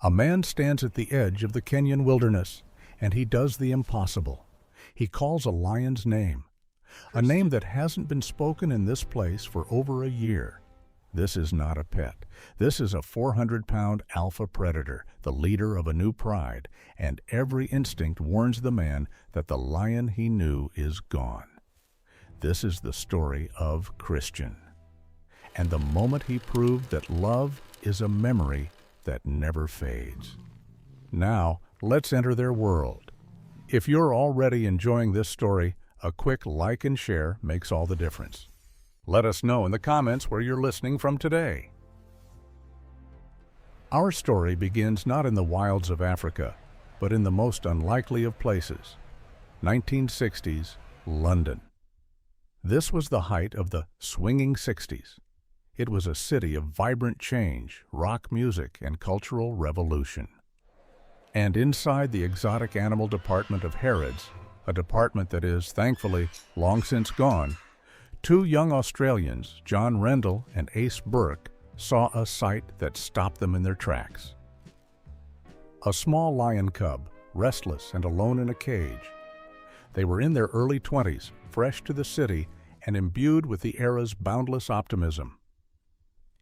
A man stands at the edge of the Kenyan wilderness, and he does the impossible. He calls a lion's name, a name that hasn't been spoken in this place for over a year. This is not a pet. This is a 400-pound alpha predator, the leader of a new pride, and every instinct warns the man that the lion he knew is gone. This is the story of Christian, and the moment he proved that love is a memory that never fades. Now, let's enter their world. If you're already enjoying this story, a quick like and share makes all the difference. Let us know in the comments where you're listening from today. Our story begins not in the wilds of Africa, but in the most unlikely of places, 1960s London. This was the height of the swinging 60s. It was a city of vibrant change, rock music, and cultural revolution. And inside the exotic animal department of Harrods, a department that is, thankfully, long since gone, two young Australians, John Rendell and Ace Burke, saw a sight that stopped them in their tracks. A small lion cub, restless and alone in a cage. They were in their early 20s, fresh to the city, and imbued with the era's boundless optimism.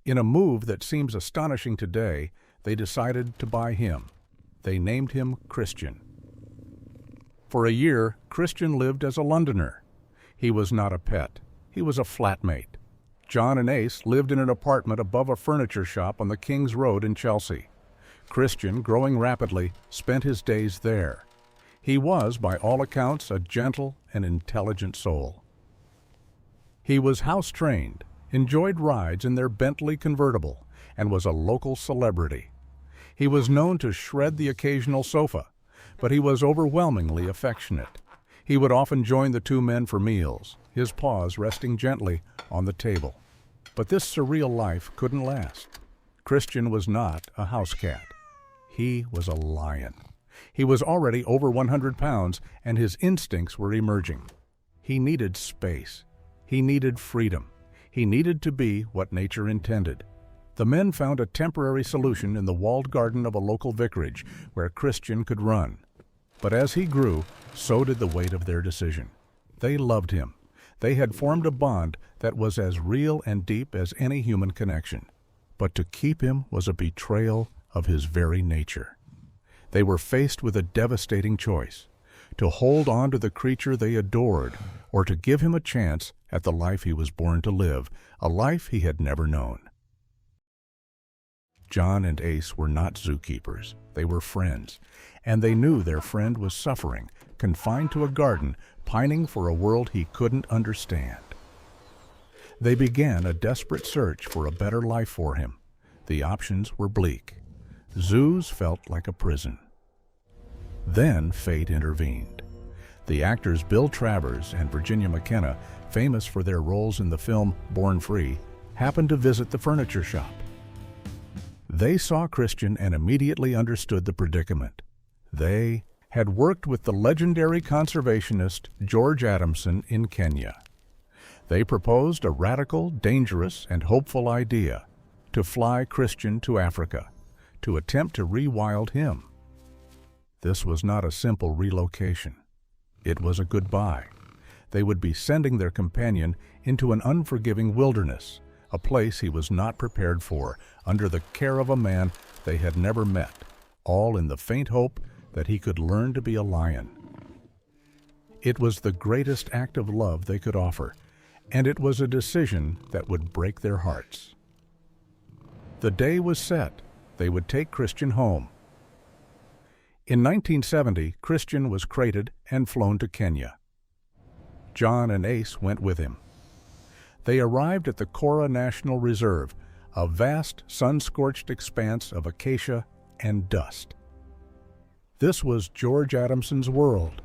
In a move that seems astonishing today, they decided to buy him. They named him Christian. For a year, Christian lived as a Londoner. He was not a pet. He was a flatmate. John and Ace lived in an apartment above a furniture shop on the King's Road in Chelsea. Christian, growing rapidly, spent his days there. He was, by all accounts, a gentle and intelligent soul. He was house-trained, enjoyed rides in their Bentley convertible, and was a local celebrity. He was known to shred the occasional sofa, but he was overwhelmingly affectionate. He would often join the two men for meals, his paws resting gently on the table. But this surreal life couldn't last. Christian was not a house cat. He was a lion. He was already over 100 pounds, and his instincts were emerging. He needed space. He needed freedom. He needed to be what nature intended. The men found a temporary solution in the walled garden of a local vicarage where Christian could run. But as he grew, so did the weight of their decision. They loved him. They had formed a bond that was as real and deep as any human connection. But to keep him was a betrayal of his very nature. They were faced with a devastating choice: to hold on to the creature they adored, or to give him a chance at the life he was born to live, a life he had never known. John and Ace were not zookeepers. They were friends, and they knew their friend was suffering, confined to a garden, pining for a world he couldn't understand. They began a desperate search for a better life for him. The options were bleak. Zoos felt like a prison. Then fate intervened. The actors Bill Travers and Virginia McKenna, famous for their roles in the film Born Free, happened to visit the furniture shop. They saw Christian and immediately understood the predicament. They had worked with the legendary conservationist George Adamson in Kenya. They proposed a radical, dangerous, and hopeful idea: to fly Christian to Africa, to attempt to rewild him. This was not a simple relocation. It was a goodbye. They would be sending their companion into an unforgiving wilderness, a place he was not prepared for, under the care of a man they had never met, all in the faint hope that he could learn to be a lion. It was the greatest act of love they could offer, and it was a decision that would break their hearts. The day was set. They would take Christian home. In 1970, Christian was crated and flown to Kenya. John and Ace went with him. They arrived at the Kora National Reserve, a vast, sun-scorched expanse of acacia and dust. This was George Adamson's world.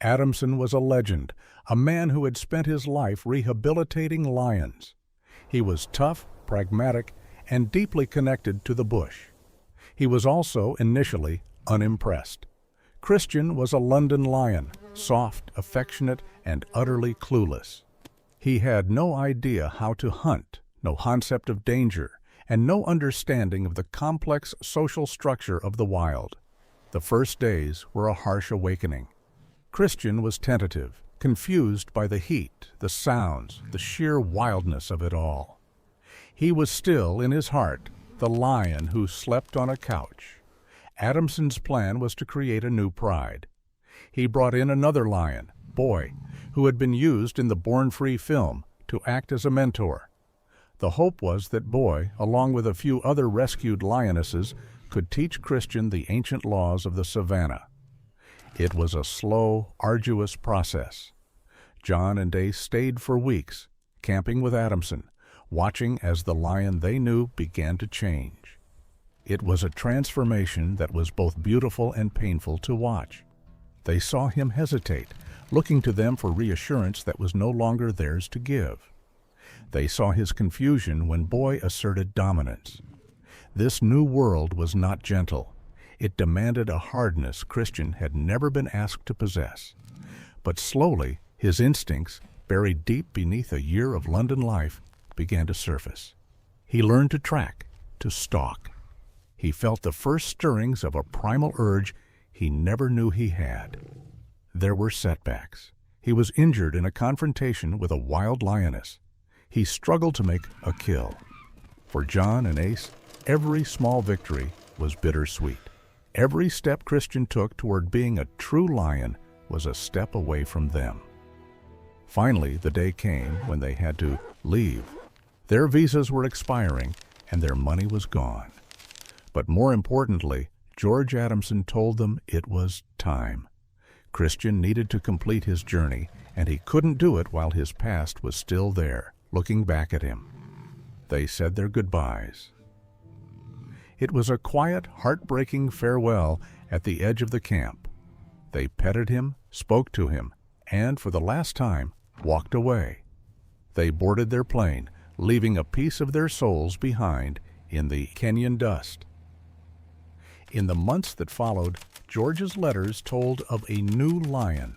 Adamson was a legend, a man who had spent his life rehabilitating lions. He was tough, pragmatic, and deeply connected to the bush. He was also, initially, unimpressed. Christian was a London lion, soft, affectionate, and utterly clueless. He had no idea how to hunt, no concept of danger, and no understanding of the complex social structure of the wild. The first days were a harsh awakening. Christian was tentative, confused by the heat, the sounds, the sheer wildness of it all. He was still, in his heart, the lion who slept on a couch. Adamson's plan was to create a new pride. He brought in another lion, Boy, who had been used in the Born Free film, to act as a mentor. The hope was that Boy, along with a few other rescued lionesses, could teach Christian the ancient laws of the savannah. It was a slow, arduous process. John and Ace stayed for weeks, camping with Adamson, watching as the lion they knew began to change. It was a transformation that was both beautiful and painful to watch. They saw him hesitate, looking to them for reassurance that was no longer theirs to give. They saw his confusion when Boy asserted dominance. This new world was not gentle. It demanded a hardness Christian had never been asked to possess. But slowly, his instincts, buried deep beneath a year of London life, began to surface. He learned to track, to stalk. He felt the first stirrings of a primal urge he never knew he had. There were setbacks. He was injured in a confrontation with a wild lioness. He struggled to make a kill. For John and Ace, every small victory was bittersweet. Every step Christian took toward being a true lion was a step away from them. Finally, the day came when they had to leave. Their visas were expiring, and their money was gone. But more importantly, George Adamson told them it was time. Christian needed to complete his journey, and he couldn't do it while his past was still there, looking back at him. They said their goodbyes. It was a quiet, heartbreaking farewell at the edge of the camp. They petted him, spoke to him, and for the last time, walked away. They boarded their plane, leaving a piece of their souls behind in the Kenyan dust. In the months that followed, George's letters told of a new lion.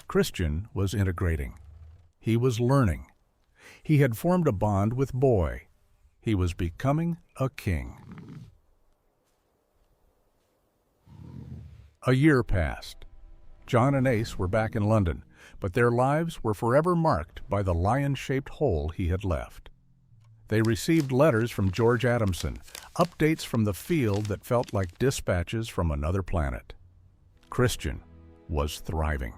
Christian was integrating. He was learning. He had formed a bond with Boy. He was becoming a king. A year passed. John and Ace were back in London, but their lives were forever marked by the lion-shaped hole he had left. They received letters from George Adamson, updates from the field that felt like dispatches from another planet. Christian was thriving.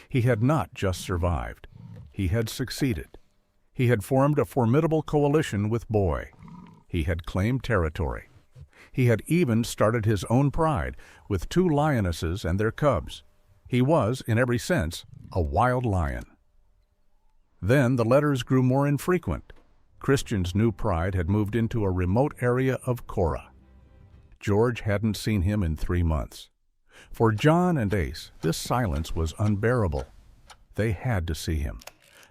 He had not just survived. He had succeeded. He had formed a formidable coalition with Boy. He had claimed territory. He had even started his own pride with 2 lionesses and their cubs. He was, in every sense, a wild lion. Then the letters grew more infrequent. Christian's new pride had moved into a remote area of Kora. George hadn't seen him in 3 months. For John and Ace, this silence was unbearable. They had to see him.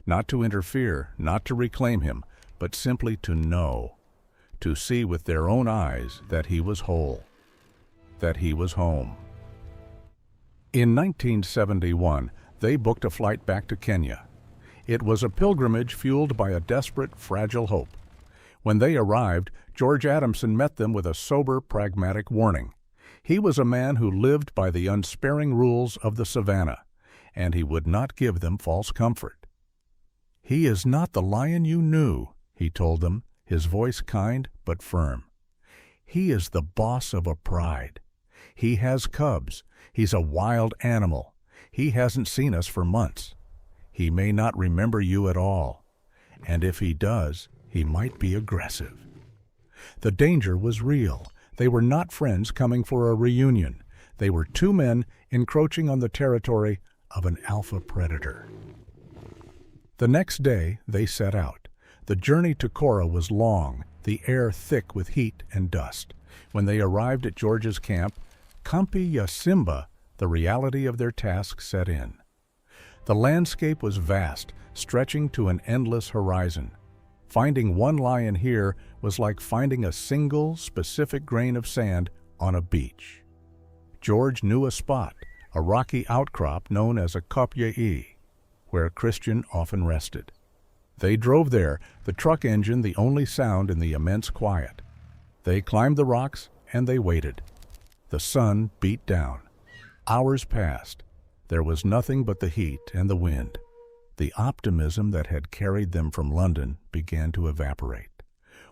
Not to interfere, not to reclaim him, but simply to know. To see with their own eyes that he was whole. That he was home. In 1971, they booked a flight back to Kenya. It was a pilgrimage fueled by a desperate, fragile hope. When they arrived, George Adamson met them with a sober, pragmatic warning. He was a man who lived by the unsparing rules of the savannah, and he would not give them false comfort. "He is not the lion you knew," he told them, his voice kind but firm. "He is the boss of a pride. He has cubs. He's a wild animal. He hasn't seen us for months. He may not remember you at all. And if he does, he might be aggressive." The danger was real. They were not friends coming for a reunion. They were 2 men encroaching on the territory of an alpha predator. The next day, they set out. The journey to Kora was long, the air thick with heat and dust. When they arrived at George's camp, Kampi Yasimba, the reality of their task set in. The landscape was vast, stretching to an endless horizon. Finding one lion here was like finding a single, specific grain of sand on a beach. George knew a spot, a rocky outcrop known as a kopyei, where Christian often rested. They drove there, the truck engine the only sound in the immense quiet. They climbed the rocks and they waited. The sun beat down. Hours passed. There was nothing but the heat and the wind. The optimism that had carried them from London began to evaporate.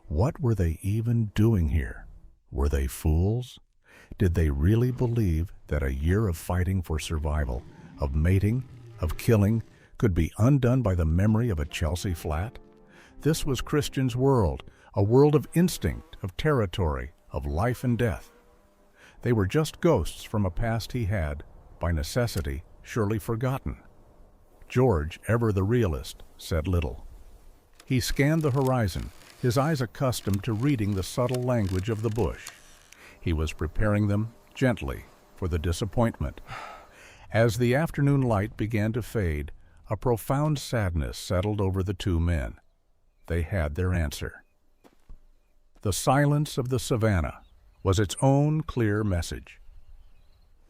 What were they even doing here? Were they fools? Did they really believe that a year of fighting for survival, of mating, of killing, could be undone by the memory of a Chelsea flat? This was Christian's world, a world of instinct, of territory, of life and death. They were just ghosts from a past he had, by necessity, surely forgotten. George, ever the realist, said little. He scanned the horizon, his eyes accustomed to reading the subtle language of the bush. He was preparing them, gently, for the disappointment. As the afternoon light began to fade, a profound sadness settled over the two men. They had their answer. The silence of the savannah was its own clear message.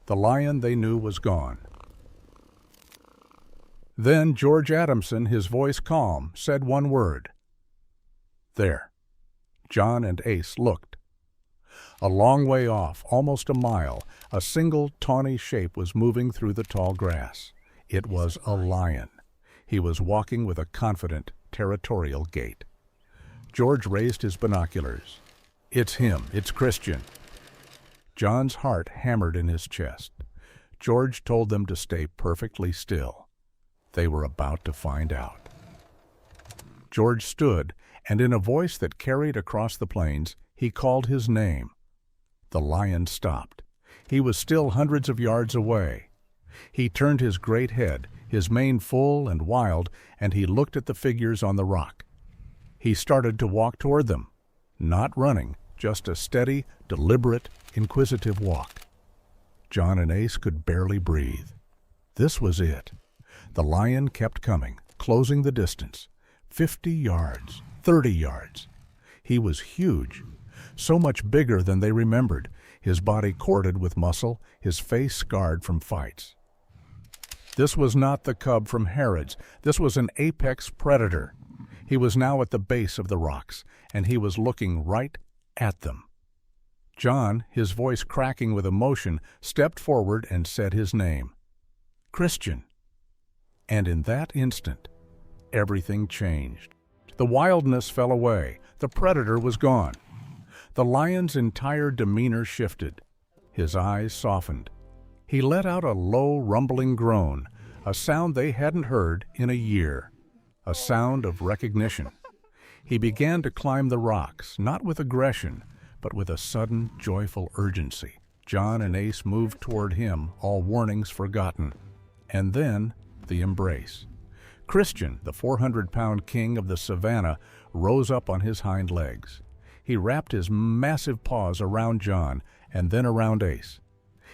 The lion they knew was gone. Then George Adamson, his voice calm, said one word. There. John and Ace looked. A long way off, almost a mile, a single tawny shape was moving through the tall grass. It was a lion. He was walking with a confident, territorial gait. George raised his binoculars. It's him. It's Christian. John's heart hammered in his chest. George told them to stay perfectly still. They were about to find out. George stood, and in a voice that carried across the plains, he called his name. The lion stopped. He was still hundreds of yards away. He turned his great head, his mane full and wild, and he looked at the figures on the rock. He started to walk toward them, not running, just a steady, deliberate, inquisitive walk. John and Ace could barely breathe. This was it. The lion kept coming, closing the distance. 50 yards, 30 yards. He was huge, so much bigger than they remembered, his body corded with muscle, his face scarred from fights. This was not the cub from Harrods. This was an apex predator. He was now at the base of the rocks, and he was looking right at them. John, his voice cracking with emotion, stepped forward and said his name. Christian. And in that instant, everything changed. The wildness fell away. The predator was gone. The lion's entire demeanor shifted. His eyes softened. He let out a low, rumbling groan, a sound they hadn't heard in a year, a sound of recognition. He began to climb the rocks, not with aggression, but with a sudden, joyful urgency. John and Ace moved toward him, all warnings forgotten. And then, the embrace. Christian, the 400-pound king of the savannah, rose up on his hind legs. He wrapped his massive paws around John and then around Ace.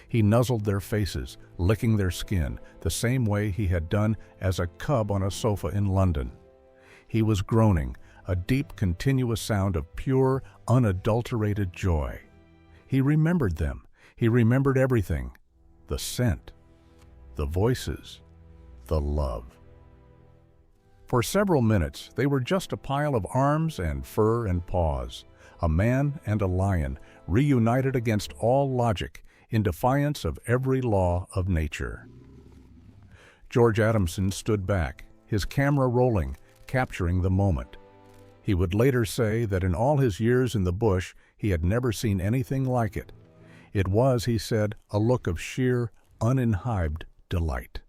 He nuzzled their faces, licking their skin, the same way he had done as a cub on a sofa in London. He was groaning, a deep, continuous sound of pure, unadulterated joy. He remembered them. He remembered everything. The scent, the voices, the love. For several minutes, they were just a pile of arms and fur and paws, a man and a lion, reunited against all logic, in defiance of every law of nature. George Adamson stood back, his camera rolling, capturing the moment. He would later say that in all his years in the bush, he had never seen anything like it. It was, he said, a look of sheer, unimbibed delight.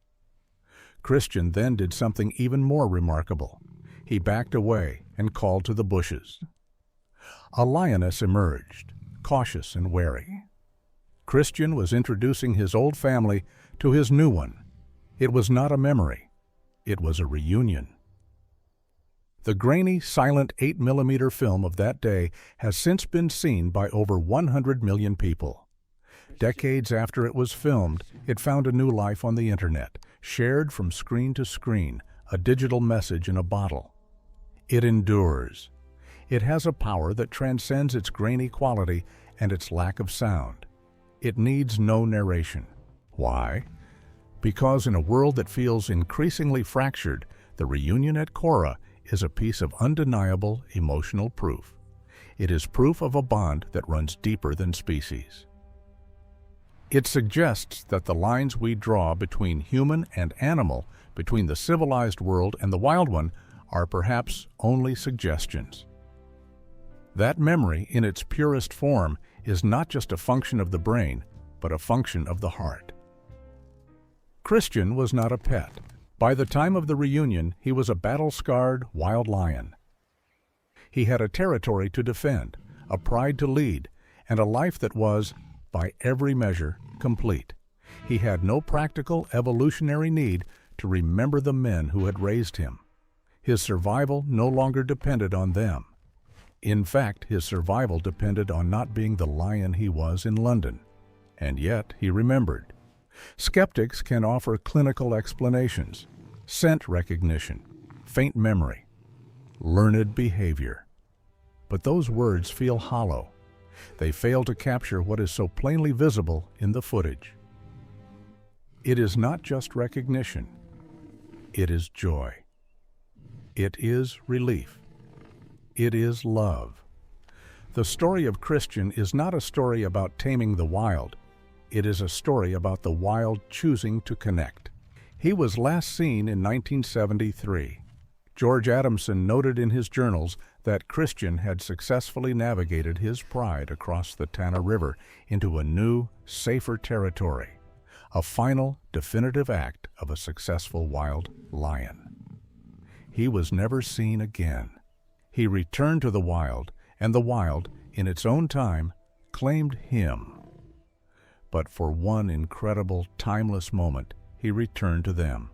Christian then did something even more remarkable. He backed away and called to the bushes. A lioness emerged, cautious and wary. Christian was introducing his old family to his new one. It was not a memory. It was a reunion. The grainy, silent 8mm film of that day has since been seen by over 100 million people. Decades after it was filmed, it found a new life on the internet, shared from screen to screen, a digital message in a bottle. It endures. It has a power that transcends its grainy quality and its lack of sound. It needs no narration. Why? Because in a world that feels increasingly fractured, the reunion at Kora is a piece of undeniable emotional proof. It is proof of a bond that runs deeper than species. It suggests that the lines we draw between human and animal, between the civilized world and the wild one, are perhaps only suggestions. That memory, in its purest form, is not just a function of the brain, but a function of the heart. Christian was not a pet. By the time of the reunion, he was a battle-scarred wild lion. He had a territory to defend, a pride to lead, and a life that was, by every measure, complete. He had no practical evolutionary need to remember the men who had raised him. His survival no longer depended on them. In fact, his survival depended on not being the lion he was in London. And yet he remembered. Skeptics can offer clinical explanations, scent recognition, faint memory, learned behavior. But those words feel hollow. They fail to capture what is so plainly visible in the footage. It is not just recognition. It is joy. It is relief. It is love. The story of Christian is not a story about taming the wild. It is a story about the wild choosing to connect. He was last seen in 1973. George Adamson noted in his journals that Christian had successfully navigated his pride across the Tana River into a new, safer territory, a final, definitive act of a successful wild lion. He was never seen again. He returned to the wild, and the wild, in its own time, claimed him. But for one incredible, timeless moment, he returned to them.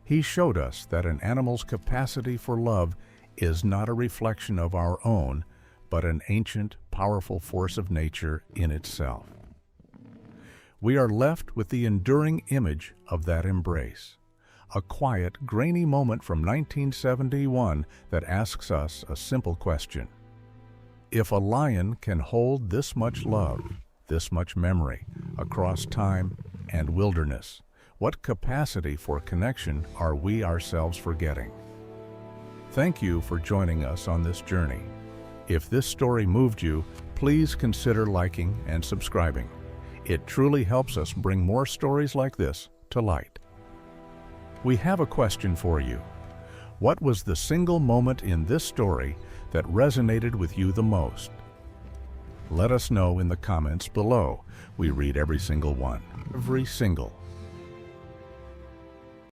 He showed us that an animal's capacity for love is not a reflection of our own, but an ancient, powerful force of nature in itself. We are left with the enduring image of that embrace, a quiet, grainy moment from 1971 that asks us a simple question. If a lion can hold this much love, this much memory, across time and wilderness, what capacity for connection are we ourselves forgetting? Thank you for joining us on this journey. If this story moved you, please consider liking and subscribing. It truly helps us bring more stories like this to light. We have a question for you. What was the single moment in this story that resonated with you the most? Let us know in the comments below. We read every single one, every single